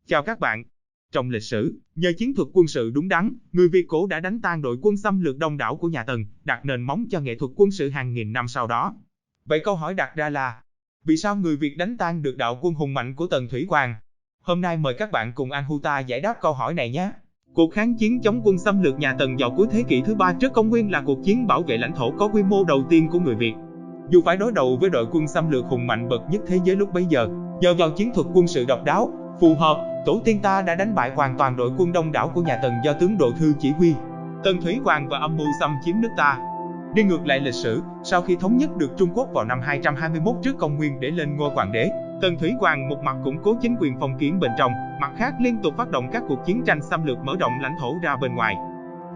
Chào các bạn. Trong lịch sử, nhờ chiến thuật quân sự đúng đắn, người Việt cổ đã đánh tan đội quân xâm lược đông đảo của nhà Tần, đặt nền móng cho nghệ thuật quân sự hàng nghìn năm sau đó. Vậy câu hỏi đặt ra là, vì sao người Việt đánh tan được đạo quân hùng mạnh của Tần Thủy Hoàng? Hôm nay mời các bạn cùng Anhuta giải đáp câu hỏi này nhé. Cuộc kháng chiến chống quân xâm lược nhà Tần vào cuối thế kỷ thứ 3 trước công nguyên là cuộc chiến bảo vệ lãnh thổ có quy mô đầu tiên của người Việt. Dù phải đối đầu với đội quân xâm lược hùng mạnh bậc nhất thế giới lúc bấy giờ, nhờ vào chiến thuật quân sự độc đáo, phù hợp, tổ tiên ta đã đánh bại hoàn toàn đội quân đông đảo của nhà Tần do tướng Độ Thư chỉ huy. Tần Thủy Hoàng và âm mưu xâm chiếm nước ta. Đi ngược lại lịch sử, sau khi thống nhất được Trung Quốc vào năm 221 trước công nguyên để lên ngôi hoàng đế, Tần Thủy Hoàng một mặt củng cố chính quyền phong kiến bên trong, mặt khác liên tục phát động các cuộc chiến tranh xâm lược mở rộng lãnh thổ ra bên ngoài.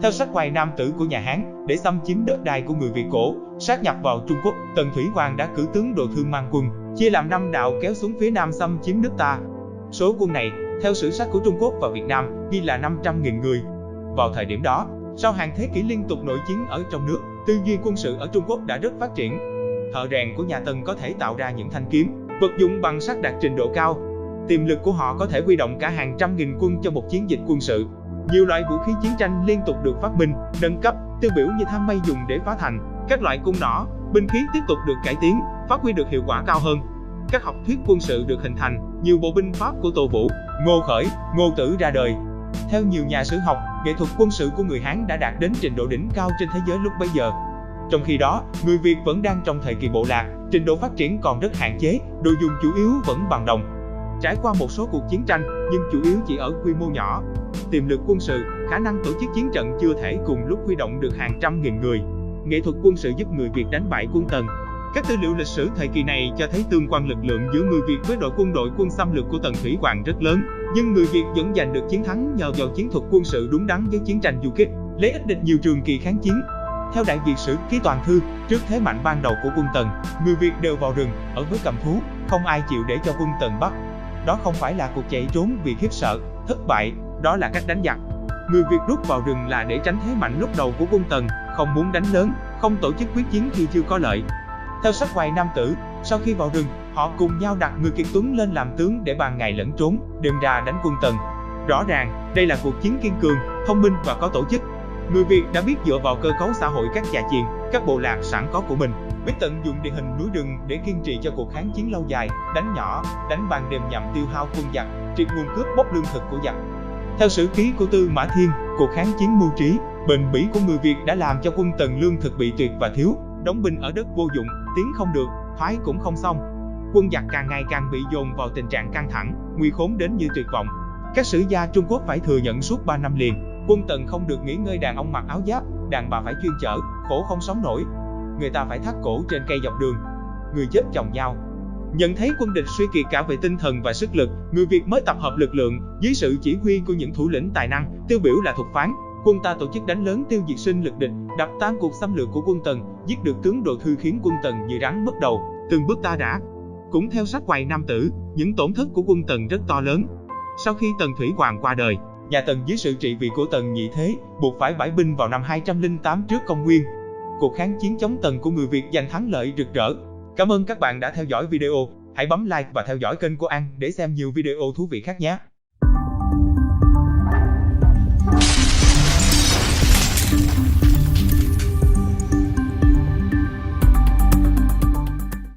Theo sách Hoài Nam Tử của nhà Hán, để xâm chiếm đất đai của người Việt cổ, sát nhập vào Trung Quốc, Tần Thủy Hoàng đã cử tướng Độ Thư mang quân, chia làm 5 đạo kéo xuống phía nam xâm chiếm nước ta. Số quân này, theo sử sách của Trung Quốc và Việt Nam, ghi là 500.000 người. Vào thời điểm đó, sau hàng thế kỷ liên tục nội chiến ở trong nước, tư duy quân sự ở Trung Quốc đã rất phát triển. Thợ rèn của nhà Tần có thể tạo ra những thanh kiếm, vật dụng bằng sắt đạt trình độ cao. Tiềm lực của họ có thể huy động cả hàng trăm nghìn quân cho một chiến dịch quân sự. Nhiều loại vũ khí chiến tranh liên tục được phát minh, nâng cấp, tiêu biểu như tham mây dùng để phá thành, các loại cung nỏ, binh khí tiếp tục được cải tiến, phát huy được hiệu quả cao hơn. Các học thuyết quân sự được hình thành, nhiều bộ binh pháp của Tô Vũ, Ngô Khởi, Ngô Tử ra đời. Theo nhiều nhà sử học, nghệ thuật quân sự của người Hán đã đạt đến trình độ đỉnh cao trên thế giới lúc bấy giờ. Trong khi đó, người Việt vẫn đang trong thời kỳ bộ lạc, trình độ phát triển còn rất hạn chế, đồ dùng chủ yếu vẫn bằng đồng. Trải qua một số cuộc chiến tranh, nhưng chủ yếu chỉ ở quy mô nhỏ. Tiềm lực quân sự, khả năng tổ chức chiến trận chưa thể cùng lúc huy động được hàng trăm nghìn người. Nghệ thuật quân sự giúp người Việt đánh bại quân Tần. Các tư liệu lịch sử thời kỳ này cho thấy tương quan lực lượng giữa người Việt với đội quân xâm lược của Tần Thủy Hoàng rất lớn, nhưng người Việt vẫn giành được chiến thắng nhờ vào chiến thuật quân sự đúng đắn với chiến tranh du kích, lấy ít địch nhiều trường kỳ kháng chiến. Theo Đại Việt Sử Ký Toàn Thư, trước thế mạnh ban đầu của quân Tần, người Việt đều vào rừng, ở với cầm thú, không ai chịu để cho quân Tần bắt. Đó không phải là cuộc chạy trốn vì khiếp sợ, thất bại, đó là cách đánh giặc. Người Việt rút vào rừng là để tránh thế mạnh lúc đầu của quân Tần, không muốn đánh lớn, không tổ chức quyết chiến khi chưa có lợi. Theo sách Hoài Nam Tử, sau khi vào rừng, họ cùng nhau đặt người kiệt tuấn lên làm tướng để ban ngày lẫn trốn, đêm ra đánh quân Tần. Rõ ràng, đây là cuộc chiến kiên cường, thông minh và có tổ chức. Người Việt đã biết dựa vào cơ cấu xã hội các chà chiền, các bộ lạc sẵn có của mình, biết tận dụng địa hình núi rừng để kiên trì cho cuộc kháng chiến lâu dài, đánh nhỏ, đánh ban đêm nhằm tiêu hao quân giặc, triệt nguồn cướp bóc lương thực của giặc. Theo sử ký của Tư Mã Thiên, cuộc kháng chiến mưu trí, bền bỉ của người Việt đã làm cho quân Tần lương thực bị tuyệt và thiếu, đóng binh ở đất vô dụng, tiến không được, thoái cũng không xong. Quân giặc càng ngày càng bị dồn vào tình trạng căng thẳng, nguy khốn đến như tuyệt vọng. Các sử gia Trung Quốc phải thừa nhận suốt 3 năm liền, quân Tần không được nghỉ ngơi, đàn ông mặc áo giáp, đàn bà phải chuyên chở, khổ không sống nổi. Người ta phải thắt cổ trên cây dọc đường, người chết chồng nhau. Nhận thấy quân địch suy kiệt cả về tinh thần và sức lực, người Việt mới tập hợp lực lượng dưới sự chỉ huy của những thủ lĩnh tài năng, tiêu biểu là Thục Phán. Quân ta tổ chức đánh lớn tiêu diệt sinh lực địch, đập tan cuộc xâm lược của quân Tần, giết được tướng Độ Thư khiến quân Tần như rắn mất đầu, từng bước ta đã. Cũng theo sách Hoài Nam Tử, những tổn thất của quân Tần rất to lớn. Sau khi Tần Thủy Hoàng qua đời, nhà Tần dưới sự trị vì của Tần Nhị Thế buộc phải bãi binh vào năm 208 trước công nguyên. Cuộc kháng chiến chống Tần của người Việt giành thắng lợi rực rỡ. Cảm ơn các bạn đã theo dõi video. Hãy bấm like và theo dõi kênh của An để xem nhiều video thú vị khác nhé.